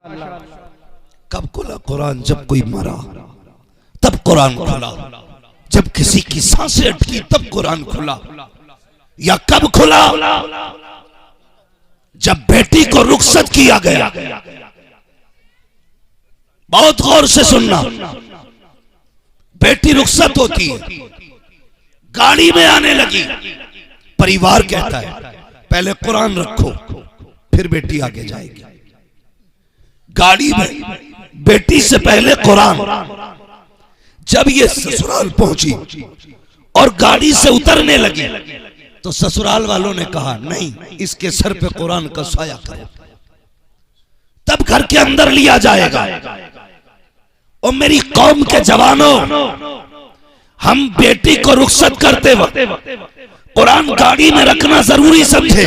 कब खुला कुरान? जब कोई मरा तब कुरान खुला, जब किसी की सांसें अटकी तब कुरान खुला। या कब खुला? जब बेटी को रुखसत किया गया। बहुत गौर से सुनना, बेटी रुखसत होती है, गाड़ी में आने लगी, परिवार कहता है पहले कुरान रखो फिर बेटी आगे जाएगी। गाड़ी में बेटी से पहले कुरान। जब ये ससुराल पहुंची और गाड़ी से उतरने लगी तो ससुराल वालों ने कहा नहीं, इसके सर पे कुरान का साया करो, तब घर के अंदर लिया जाएगा। और मेरी कौम के जवानों, हम बेटी को रुखसत करते वक्त कुरान गाड़ी में रखना जरूरी समझे,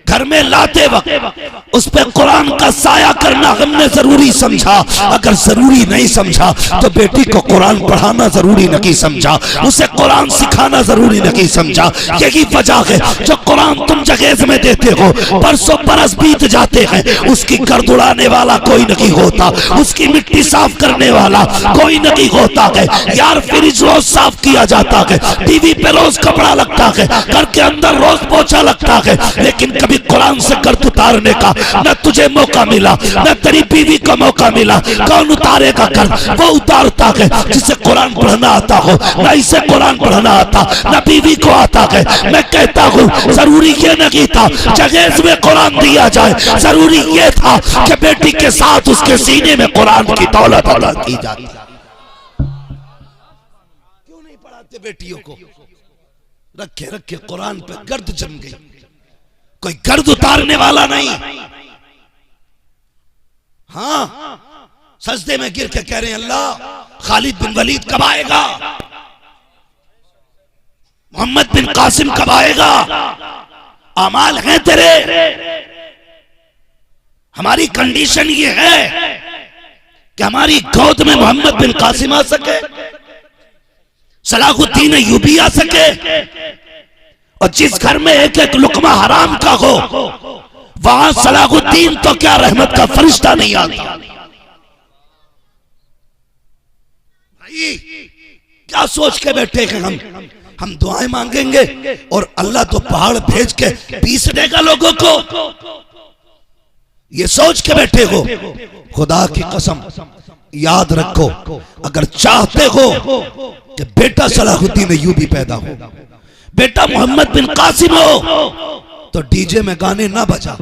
घर में लाते वक्त उस पे कुरान का साया करना हमने जरूरी समझा। अगर जरूरी नहीं समझा तो बेटी को कुरान पढ़ाना जरूरी नहीं समझा, उसे कुरान सिखाना जरूरी नहीं समझा। यही वजह है जो कुरान तुम जगेज में देते हो, बरसों बरस बीत जाते हैं, उसकी गर्द उड़ाने वाला कोई नहीं होता, उसकी मिट्टी साफ करने वाला कोई नहीं होता है। यार फ्रिज रोज साफ किया जाता है, टीवी पे रोज कपड़ा लगता है, घर के अंदर रोज पोछा लगता है, लेकिन कभी कुरान से गर्द उतारने का न तुझे मौका मिला, न तेरी बीवी को मौका मिला। कौन उतारेगा गर्द? वो उतारता है जिसे कुरान पढ़ना आता हो। न इसे कुरान पढ़ना आता, न बीवी को आता है। मैं कहता हूँ जरूरी ये नहीं था जगेज में कुरान दिया जाए, जरूरी ये था कि बेटी के साथ उसके सीने में कुरान की दौलत अदा की जाती। क्यों नहीं पढ़ाते बेटियों को? रखे रखे कुरान पे गर्द जम गई, कोई गर्द उतारने वाला नहीं। हाँ, सजदे में गिर के कह रहे हैं अल्लाह खालिद बिन वलीद कब आएगा, मोहम्मद बिन कासिम कब आएगा, अमाल हैं तेरे। हमारी कंडीशन ये है कि हमारी गोद में मोहम्मद बिन कासिम आ सके, सलाहुद्दीन अय्यूबी आ सके, और जिस घर में एक एक लुकमा हराम का हो वहां सलाहुद्दीन तो क्या रहमत का फरिश्ता नहीं आता। भाई क्या सोच के बैठे हैं हम दुआएं मांगेंगे और अल्लाह तो पहाड़ भेज के पीस देगा लोगों को, ये सोच के बैठे हो। खुदा की कसम याद रखो, अगर चाहते हो कि बेटा सलाहुद्दीन अय्यूबी पैदा हो, बेटा मोहम्मद बिन कासिम हो, तो डीजे में गाने ना बजा,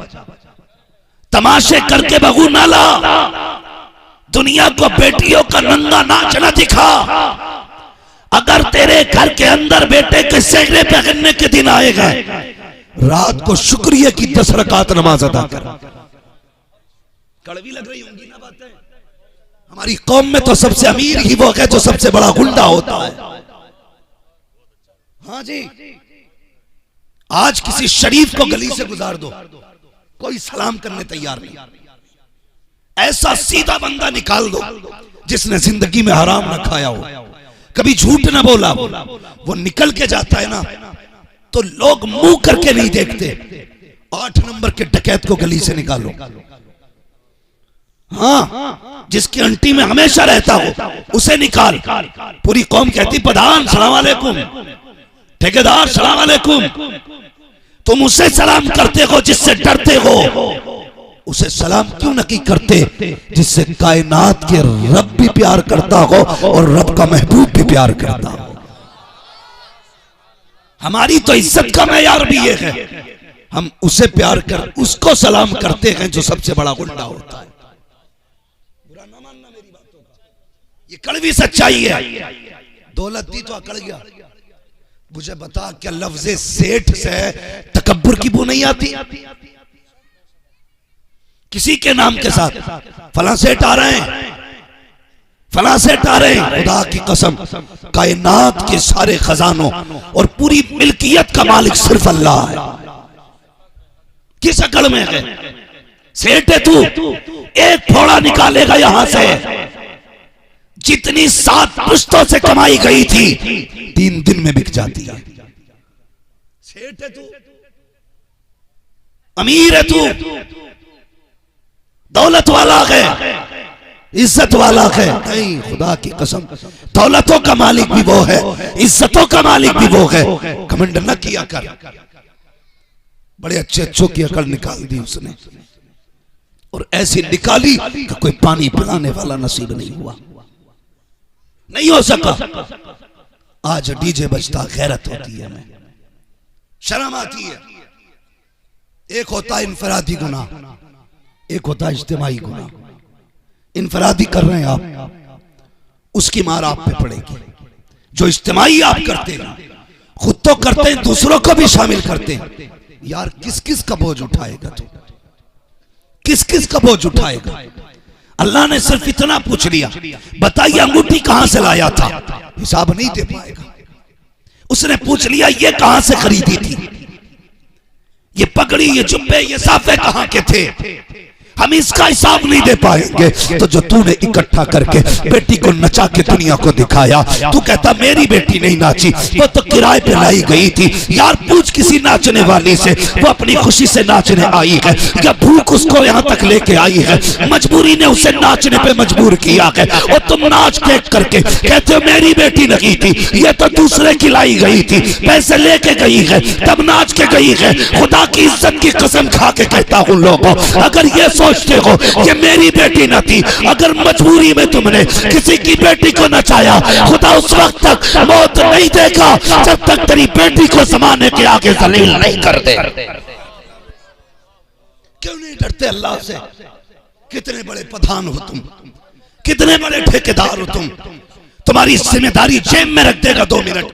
तमाशे करके बहू ना ला, दुनिया को बेटियों का नंगा नाच ना दिखा। अगर तेरे घर के अंदर बेटे के सेहरे पहनने के दिन आएगा, रात को शुक्रिया की 10 रकात नमाज अदा कर। कड़वी लग रही होंगी ना बातें? हमारी कौम में तो सबसे अमीर ही वो है जो सबसे बड़ा गुंडा होता है। हाँ जी, आज किसी शरीफ को गली से गुजार दो, कोई सलाम करने तैयार नहीं। ऐसा सीधा बंदा निकाल दो जिसने जिंदगी में हराम न खाया हो, कभी झूठ न बोला, वो निकल के जाता है ना तो लोग मुंह करके नहीं देखते। 8 नंबर के डकैत को गली से निकालो, हाँ, जिसकी अंटी में हमेशा रहता हो उसे निकाल। पूरी कौम कहती प्रधान सलाम वालेकुम, ठेकेदार सलाम वालेकुम। तुम उसे सलाम करते हो जिससे डरते हो, उसे सलाम क्यों नहीं करते जिससे कायनात के रब भी प्यार करता हो और रब का महबूब भी प्यार करता हो। हमारी तो इज्जत का मेयार भी ये है, हम उसे प्यार कर उसको सलाम करते हैं जो सबसे बड़ा गुंडा होता है। बुरा ना मानना मेरी बातों का, ये कड़वी सच्चाई है। दौलत दी तो अकड़ गया। मुझे बता क्या लफ्ज़े सेठ से तकब्बुर की बू नहीं आती? किसी के नाम के साथ फला सेठ आ रहे हैं, फला सेठ आ रहे हैं, खुदा की कसम कायनात के सारे खजानों और पूरी मिल्कियत का मालिक सिर्फ अल्लाह है। किस अकड़ में है? सेठ है तू, एक फोड़ा निकालेगा यहां से, जितनी 7 पुश्तों से कमाई गई थी 3 दिन में बिक जाती है। सेठ है तू, अमीर है तू, दौलत वाला है, इज्जत वाला है। नहीं, खुदा की कसम, दौलतों का मालिक भी वो है, इज्जतों का मालिक भी वो है। घमंड न किया कर। बड़े अच्छे अच्छों की अकल निकाल दी उसने, और ऐसी निकाली कि कोई पानी पिलाने वाला नसीब नहीं हुआ, नहीं हो सका। आज डीजे बजता गैरत होती है, हमें शर्म आती है। एक होता है इनफरादी गुनाह, एक होता है इज्तिमाई गुनाह। इनफरादी कर रहे हैं आप, उसकी मार आप पे पड़ेगी। जो इज्तिमाई आप करते हैं, खुद तो करते हैं, दूसरों को भी शामिल करते हैं। यार किस किस का बोझ उठाएगा तू, किस किस का बोझ उठाएगा। अल्लाह ने सिर्फ इतना पूछ लिया, बताइए अंगूठी कहां से लाया था, हिसाब नहीं दे पाएगा। उसने पूछ लिया ये कहां से खरीदी थी, ये पगड़ी, ये जुब्बे, ये साफे कहां के थे, हम इसका हिसाब नहीं दे पाएंगे। तो जो तूने इकट्ठा करके बेटी को नचा के दुनिया को दिखाया, तू कहता मेरी बेटी नहीं नाची, वो तो किराए पे लाई गई थी। यार पूछ किसी नाचने वाली से, वो अपनी खुशी से नाचने आई है या भूख उसको यहाँ तक लेके आई है, मजबूरी ने उसे नाचने पे मजबूर किया है, और तुम नाच के करके कहते हो मेरी बेटी नहीं थी, ये तो दूसरे की लाई गई थी, पैसे लेके गई है, तब नाच के गई है। खुदा की इज्जत की कसम खा के कहता हूँ लोगों, अगर ये सोचते हो कि मेरी बेटी न थी, अगर मजबूरी में तुमने किसी की बेटी को नचाया, खुदा उस वक्त तक मौत नहीं देगा जब तक तेरी बेटी को जमाने के आगे जलील नहीं कर दे। क्यों नहीं डरते अल्लाह से? कितने बड़े प्रधान हो तुम, कितने बड़े ठेकेदार हो तुम, तुम्हारी जिम्मेदारी जेब में रख देगा 2 मिनट।